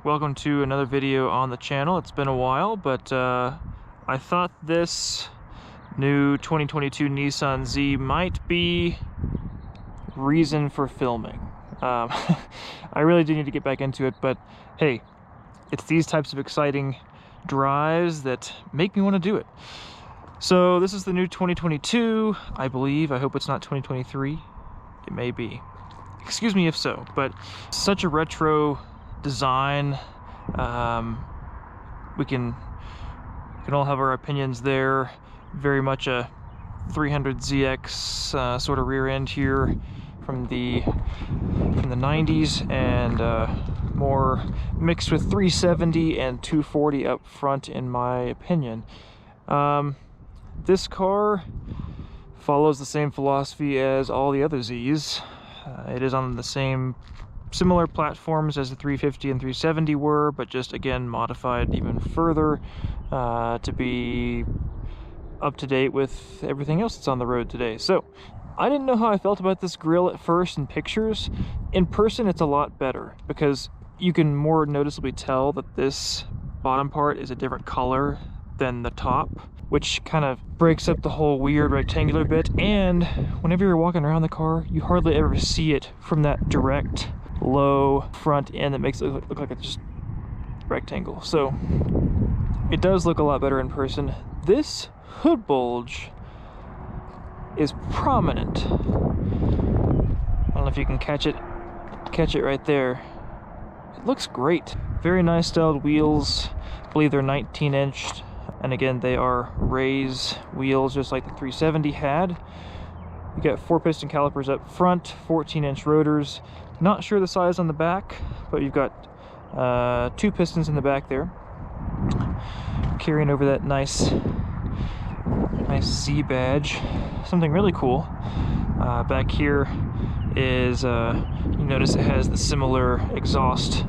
welcome to another video on the channel. It's been a while, but I thought this new 2022 Nissan Z might be reason for filming. I really do need to get back into it, but hey, it's these types of exciting drives that make me want to do it. So this is the new 2022, I believe. I hope it's not 2023. It may be. Excuse me if so, but such a retro design. We can all have our opinions there. Very much a 300ZX sort of rear end here from the 90s, and more mixed with 370 and 240 up front, in my opinion. This car follows the same philosophy as all the other Zs. It is on the same similar platforms as the 350 and 370 were, but just again modified even further to be up to date with everything else that's on the road today. So I didn't know how I felt about this grille at first in pictures. In person it's a lot better, because you can more noticeably tell that this bottom part is a different color than the top, which kind of breaks up the whole weird rectangular bit. And whenever you're walking around the car, you hardly ever see it from that direct low front end that makes it look like it's just rectangle. So it does look a lot better in person. This hood bulge is prominent. I don't know if you can catch it right there. It looks great. Very nice styled wheels. I believe they're 19-inch. And again, they are raise wheels, just like the 370 had. You got 4-piston calipers up front, 14-inch rotors. Not sure the size on the back, but you've got 2 pistons in the back there, carrying over that nice Z badge. Something really cool back here is you notice it has the similar exhaust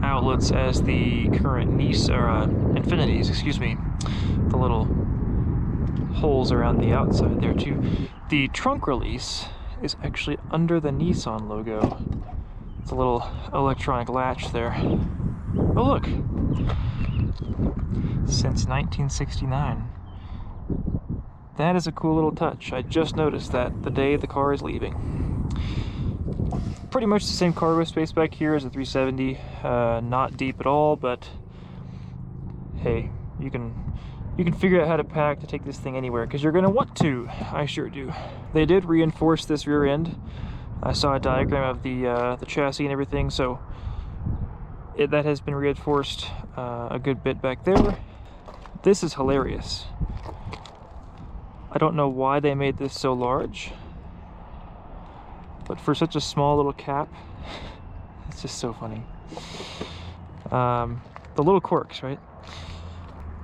outlets as the current Nissan Infinities, excuse me. The little holes around the outside there too. The trunk release is actually under the Nissan logo. It's a little electronic latch there. Oh look! Since 1969. That is a cool little touch. I just noticed that the day the car is leaving. Pretty much the same cargo space back here as the 370. Not deep at all, but hey, you can figure out how to pack to take this thing anywhere, because you're going to want to. I sure do. They did reinforce this rear end. I saw a diagram of the chassis and everything, so that has been reinforced a good bit back there. This is hilarious. I don't know why they made this so large, but for such a small little cap, it's just so funny. The little quirks, right?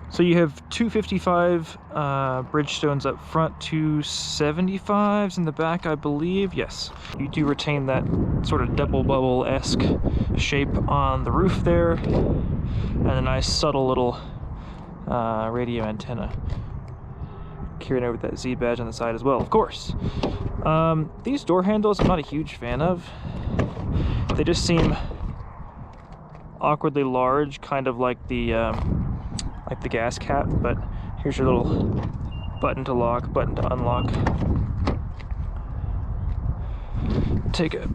So you have 255 Bridgestones up front, 275s in the back, I believe. Yes, you do retain that sort of double bubble-esque shape on the roof there, and a nice subtle little radio antenna carrying over that Z badge on the side as well, of course. These door handles I'm not a huge fan of. They just seem awkwardly large, kind of like the gas cap. But here's your little button to lock, button to unlock. Take a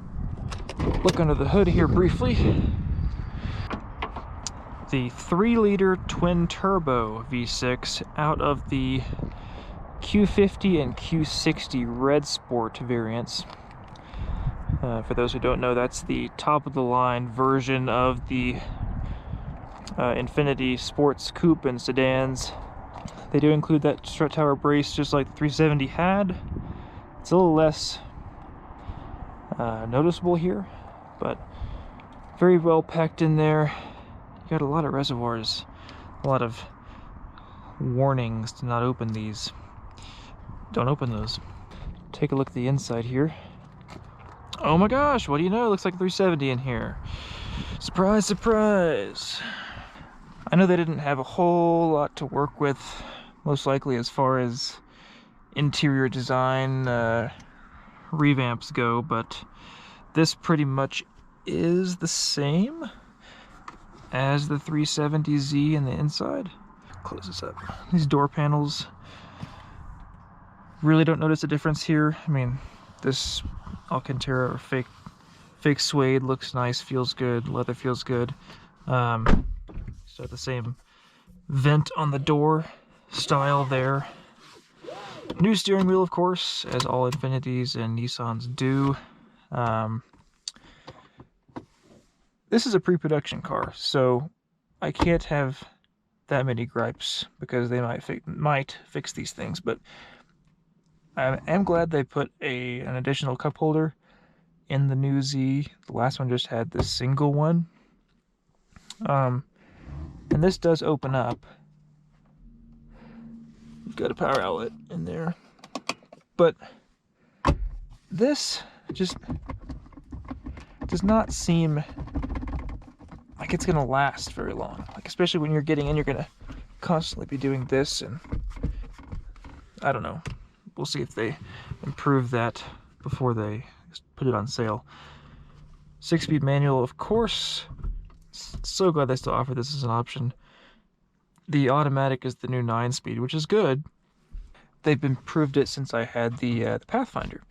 look under the hood here briefly. The 3-liter twin-turbo V6 out of the Q50 and Q60 Red Sport variants. For those who don't know, that's the top-of-the-line version of the Infiniti Sports Coupe and sedans. They do include that strut tower brace, just like the 370 had. It's a little less noticeable here, but very well packed in there. You got a lot of reservoirs, a lot of warnings to not open these. Don't open those. Take a look at the inside here. Oh my gosh, what do you know? It looks like 370 in here. Surprise, surprise. I know they didn't have a whole lot to work with, most likely as far as interior design revamps go, but this pretty much is the same. as the 370Z in the inside. Close this up. These door panels, really don't notice a difference here. I mean, this Alcantara or fake suede looks nice, feels good, leather feels good. So the same vent on the door style there. New steering wheel, of course, as all Infinitis and Nissans do. This is a pre-production car, so I can't have that many gripes because they might fix these things. But I am glad they put an additional cup holder in the new Z. The last one just had this single one. And this does open up. You've got a power outlet in there. But this just does not seem like it's gonna last very long. Like, especially when you're getting in, you're gonna constantly be doing this, and I don't know. We'll see if they improve that before they put it on sale. 6-speed manual, of course. So glad they still offer this as an option. The automatic is the new 9-speed, which is good. They've improved it since I had the Pathfinder.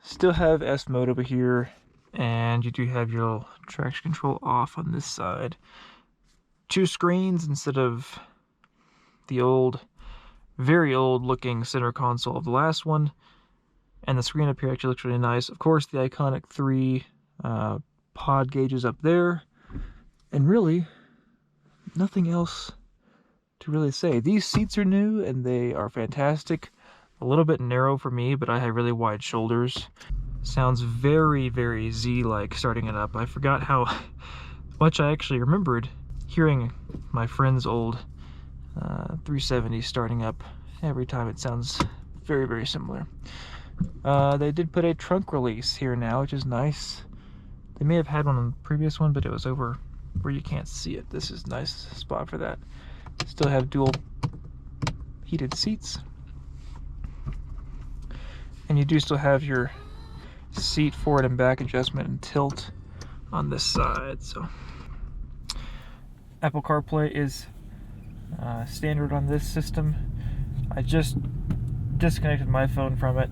Still have S mode over here, and you do have your traction control off on this side. 2 screens instead of the old, very old looking center console of the last one. And the screen up here actually looks really nice. Of course, the iconic 3 pod gauges up there. And really, nothing else to really say. These seats are new and they are fantastic. A little bit narrow for me, but I have really wide shoulders. Sounds very, very Z-like starting it up. I forgot how much I actually remembered hearing my friend's old 370 starting up. Every time it sounds very, very similar. They did put a trunk release here now, which is nice. They may have had one on the previous one, but it was over where you can't see it. This is a nice spot for that. Still have dual heated seats. And you do still have your seat forward and back adjustment and tilt on this side. So Apple CarPlay is standard on this system. I just disconnected my phone from it,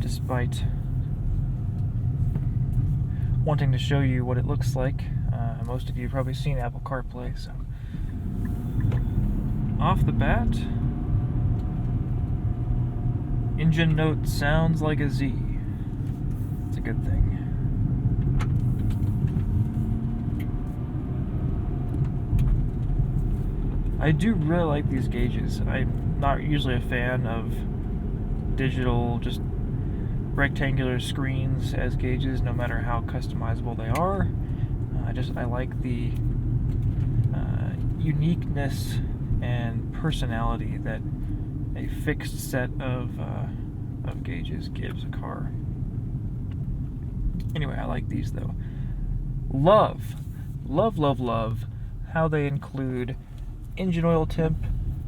despite wanting to show you what it looks like. Most of you have probably seen Apple CarPlay, so off the bat, engine note sounds like a Z. It's a good thing. I do really like these gauges. I'm not usually a fan of digital, just rectangular screens as gauges, no matter how customizable they are. I like the uniqueness and personality that a fixed set of gauges gives a car. Anyway, I like these though. Love how they include engine oil temp,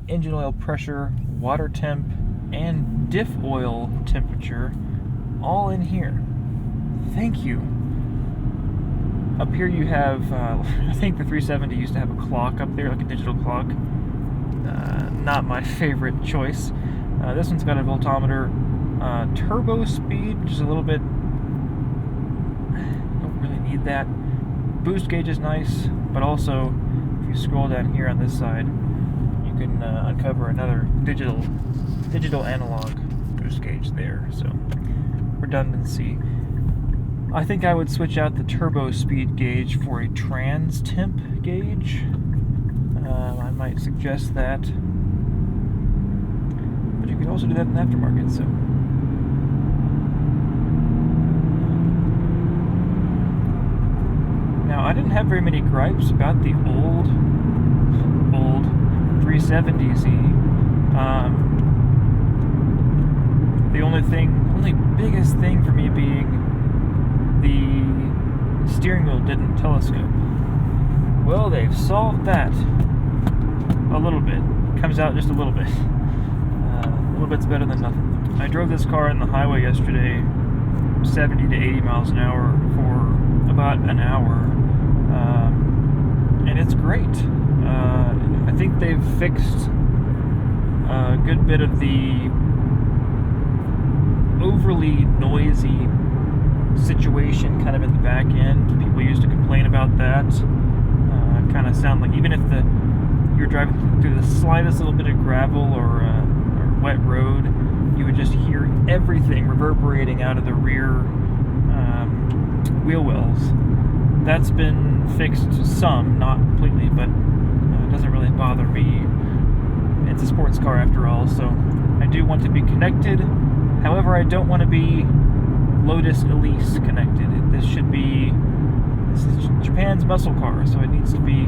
engine oil pressure, water temp, and diff oil temperature all in here. Thank you. Up here you have, I think the 370 used to have a clock up there, like a digital clock. Not my favorite choice. This one's got a voltometer, turbo speed, which is a little bit, don't really need that. Boost gauge is nice, but also if you scroll down here on this side, you can uncover another digital analog boost gauge there. So redundancy. I think I would switch out the turbo speed gauge for a trans temp gauge. I might suggest that, but you can also do that in the aftermarket. So now, I didn't have very many gripes about the old 370Z. The only biggest thing for me being the steering wheel didn't telescope. Well, they've solved that a little bit. Comes out just a little bit. A little bit's better than nothing. I drove this car on the highway yesterday, 70 to 80 miles an hour for about an hour. and it's great. I think they've fixed a good bit of the overly noisy situation kind of in the back end. People used to complain about that. Kind of sound like, even if you're driving through the slightest little bit of gravel or wet road, you would just hear everything reverberating out of the rear wheel wells. That's been fixed some, not completely, but it doesn't really bother me. It's a sports car after all, so I do want to be connected. However, I don't want to be Lotus Elise connected. This is Japan's muscle car, so it needs to be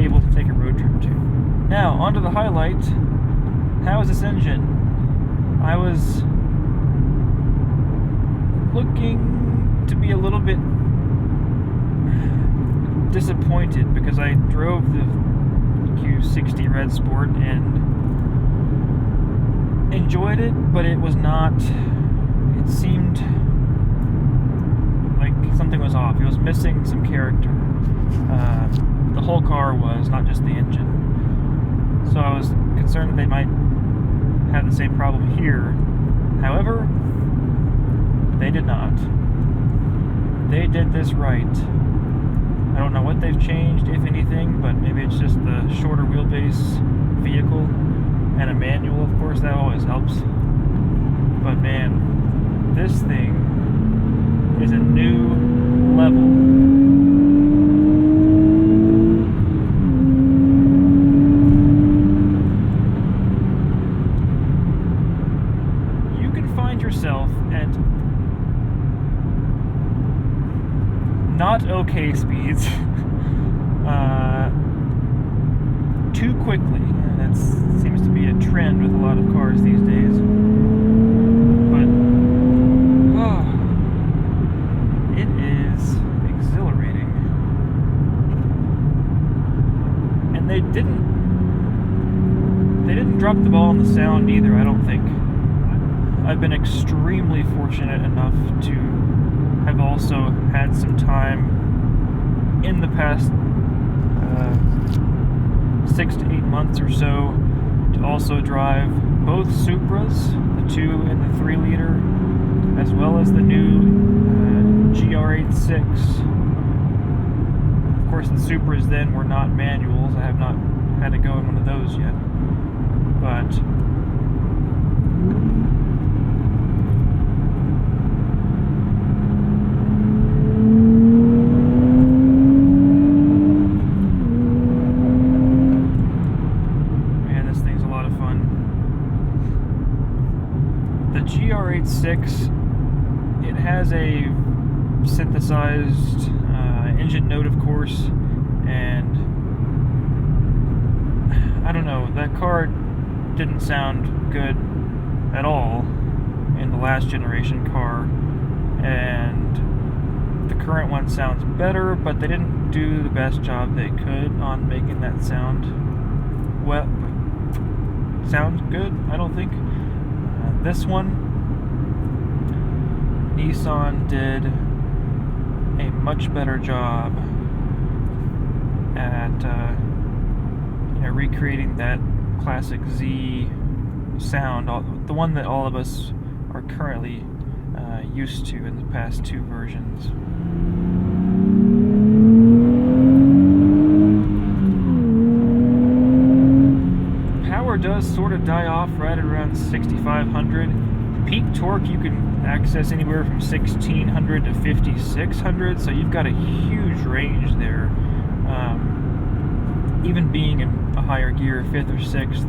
able to take a road trip to. Now, onto the highlight. How is this engine? I was looking to be a little bit disappointed because I drove the Q60 Red Sport and enjoyed it, but it was not. It seemed like something was off. It was missing some character. The whole car was, not just the engine. So I was concerned that they might have the same problem here. However, they did not. They did this right. I don't know what they've changed, if anything, but maybe it's just the shorter wheelbase vehicle and a manual, of course, that always helps. But man, this thing is a new level. You can find yourself at not okay speeds too quickly, and that seems to be a trend with a lot of cars these days. But it is exhilarating, and they didn't drop the ball on the sound either. I don't think. I've been extremely fortunate enough to have also had some time in the past 6 to 8 months or so to also drive both Supras, the 2 and the 3 liter, as well as the new GR86. Of course, the Supras then were not manuals. I have not had to go in one of those yet, but GR86, it has a synthesized engine note, of course, and I don't know, that car didn't sound good at all in the last generation car, and the current one sounds better, but they didn't do the best job they could on making that sound good, I don't think. This one, Nissan did a much better job at recreating that classic Z sound, the one that all of us are currently used to in the past 2 versions. Power does sort of die off right around 6,500. Peak torque you can access anywhere from 1,600 to 5,600, so you've got a huge range there. Even being in a higher gear, 5th or 6th,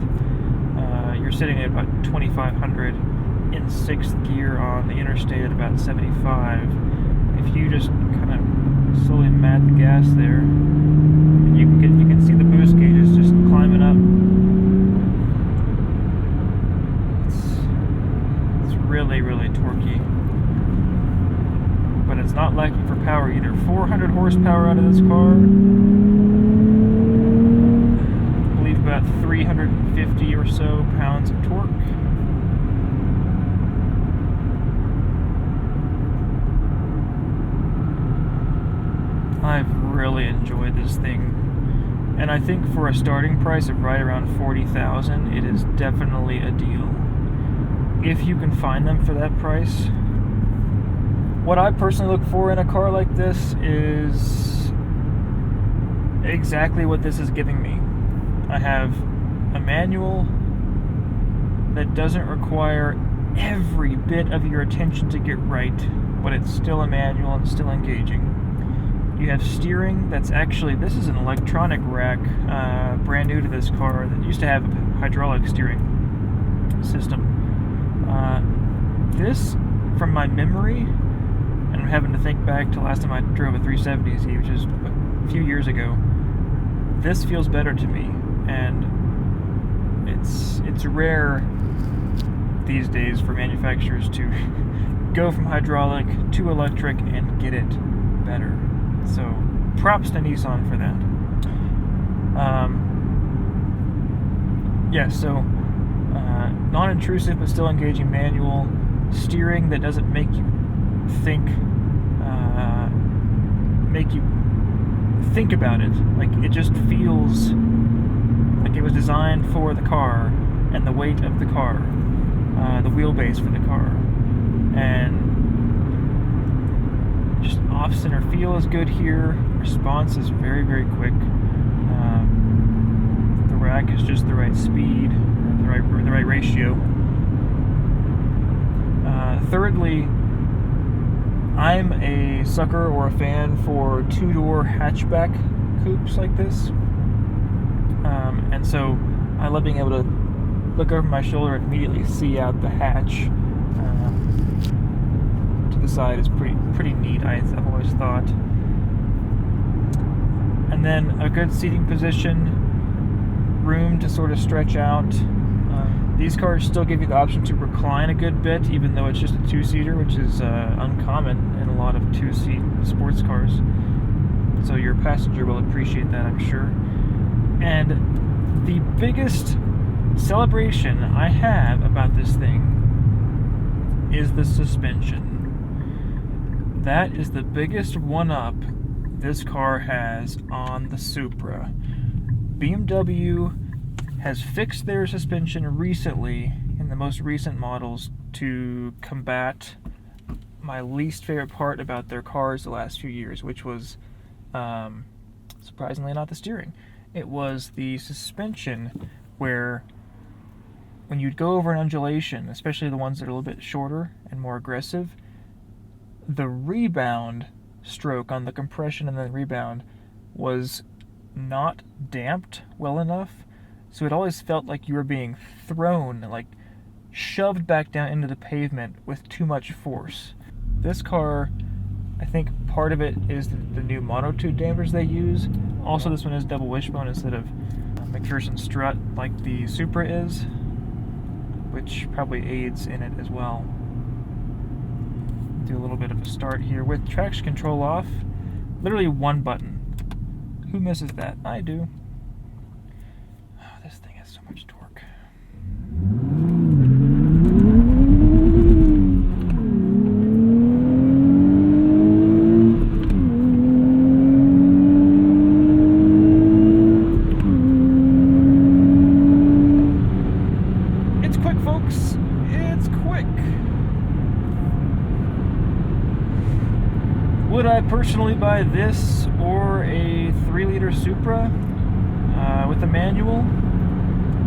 you're sitting at about 2,500 in 6th gear on the interstate at about 75. If you just kind of slowly mat the gas there, you can see the boost gauges just climbing up. It's really, really torquey, but it's not lacking for power either. 400 horsepower out of this car. I believe about 350 or so pounds of torque. I've really enjoyed this thing. And I think for a starting price of right around $40,000, it is definitely a deal. If you can find them for that price. What I personally look for in a car like this is exactly what this is giving me. I have a manual that doesn't require every bit of your attention to get right, but it's still a manual and still engaging. You have steering that's actually, this is an electronic rack, brand new to this car, that used to have a hydraulic steering system. This, from my memory, and I'm having to think back to last time I drove a 370Z, which is a few years ago, this feels better to me, and it's rare these days for manufacturers to go from hydraulic to electric and get it better. So props to Nissan for that. Non-intrusive but still engaging manual, steering that doesn't make you think about it. Like, it just feels like it was designed for the car and the weight of the car, the wheelbase for the car, and just off-center feel is good here. Response is very, very quick. The rack is just the right speed, the right ratio. Thirdly, I'm a sucker or a fan for two-door hatchback coupes like this, and so I love being able to look over my shoulder and immediately see out the hatch. To the side is pretty neat, I've always thought. And then a good seating position, room to sort of stretch out. These cars still give you the option to recline a good bit, even though it's just a two-seater, which is uncommon in a lot of two-seat sports cars. So your passenger will appreciate that, I'm sure. And the biggest celebration I have about this thing is the suspension. That is the biggest one-up this car has on the Supra. BMW has fixed their suspension recently in the most recent models to combat my least favorite part about their cars the last few years, which was surprisingly not the steering. It was the suspension, where when you'd go over an undulation, especially the ones that are a little bit shorter and more aggressive, the rebound stroke on the compression and the rebound was not damped well enough. So it always felt like you were being thrown, like shoved back down into the pavement with too much force. This car, I think part of it is the new monotube dampers they use. Also, this one is double wishbone instead of McPherson strut like the Supra is, which probably aids in it as well. Do a little bit of a start here with traction control off. Literally one button. Who misses that? I do. This thing has so much torque. It's quick, folks. It's quick. Would I personally buy this or a 3-liter Supra with a manual?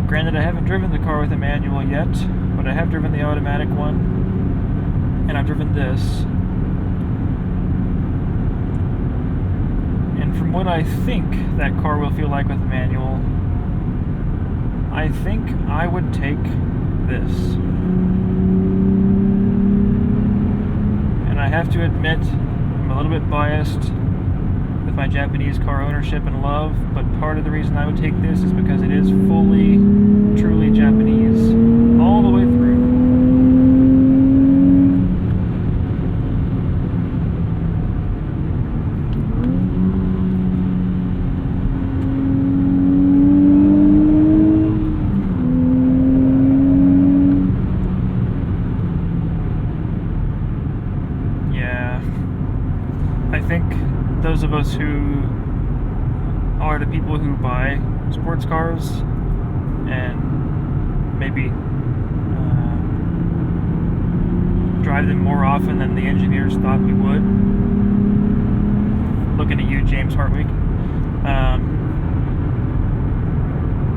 Granted, I haven't driven the car with a manual yet, but I have driven the automatic one, and I've driven this. And from what I think that car will feel like with a manual, I think I would take this. And I have to admit, I'm a little bit biased with my Japanese car ownership and love, but part of the reason I would take this is because it is fully, truly Japanese all the way through. Yeah, I think those of us who are the people who buy sports cars and maybe drive them more often than the engineers thought we would. Looking at you, James Hartwig.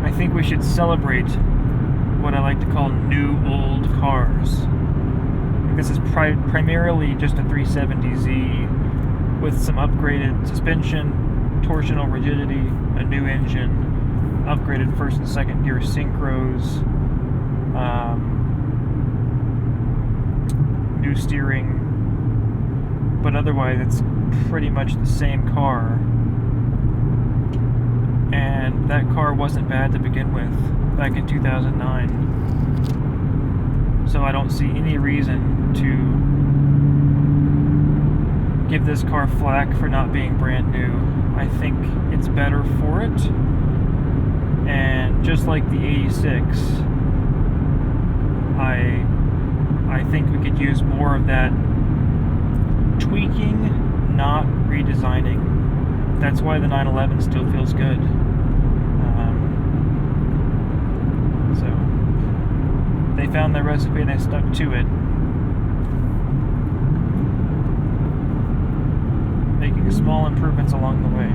I think we should celebrate what I like to call new old cars. This is primarily just a 370Z with some upgraded suspension, torsional rigidity, a new engine, upgraded first and second gear synchros, new steering, but otherwise it's pretty much the same car. And that car wasn't bad to begin with back in 2009. So I don't see any reason to give this car flack for not being brand new. I think it's better for it. And just like the 86, I think we could use more of that tweaking, not redesigning. That's why the 911 still feels good. So they found their recipe and they stuck to it, making small improvements along the way.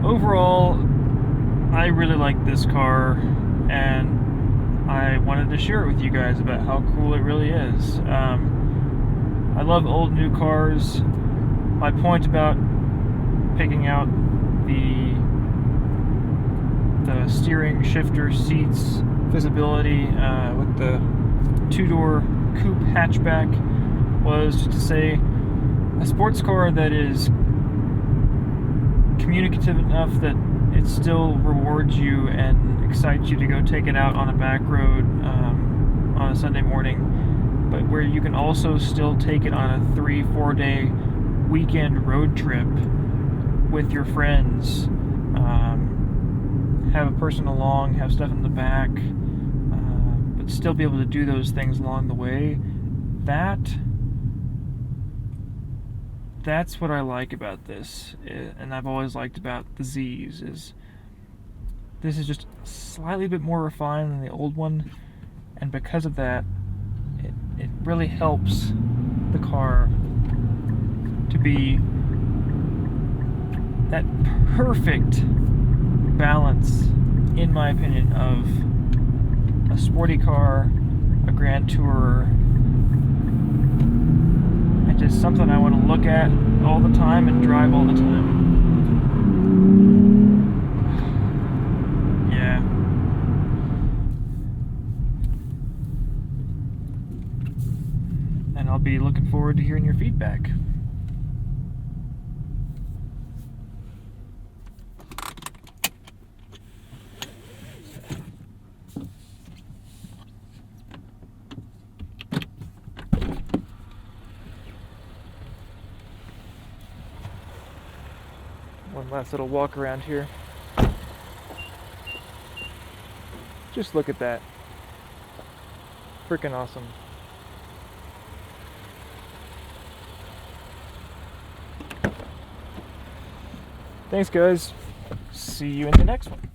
Overall, I really like this car, and I wanted to share it with you guys about how cool it really is. I love old new cars. My point about picking out the steering, shifter, seats, visibility with the two-door coupe hatchback was just to say a sports car that is communicative enough that it still rewards you and excites you to go take it out on a back road on a Sunday morning, but where you can also still take it on a 3-4 day weekend road trip with your friends, have a person along, have stuff in the back, but still be able to do those things along the way. That's what I like about this, and I've always liked about the Z's, is this is just slightly bit more refined than the old one, and because of that, it really helps the car to be that perfect balance, in my opinion, of a sporty car, a Grand Tourer, and just something I want to look at all the time and drive all the time. Yeah. And I'll be looking forward to hearing your feedback. One last little walk around here. Just look at that. Freaking awesome. Thanks, guys. See you in the next one.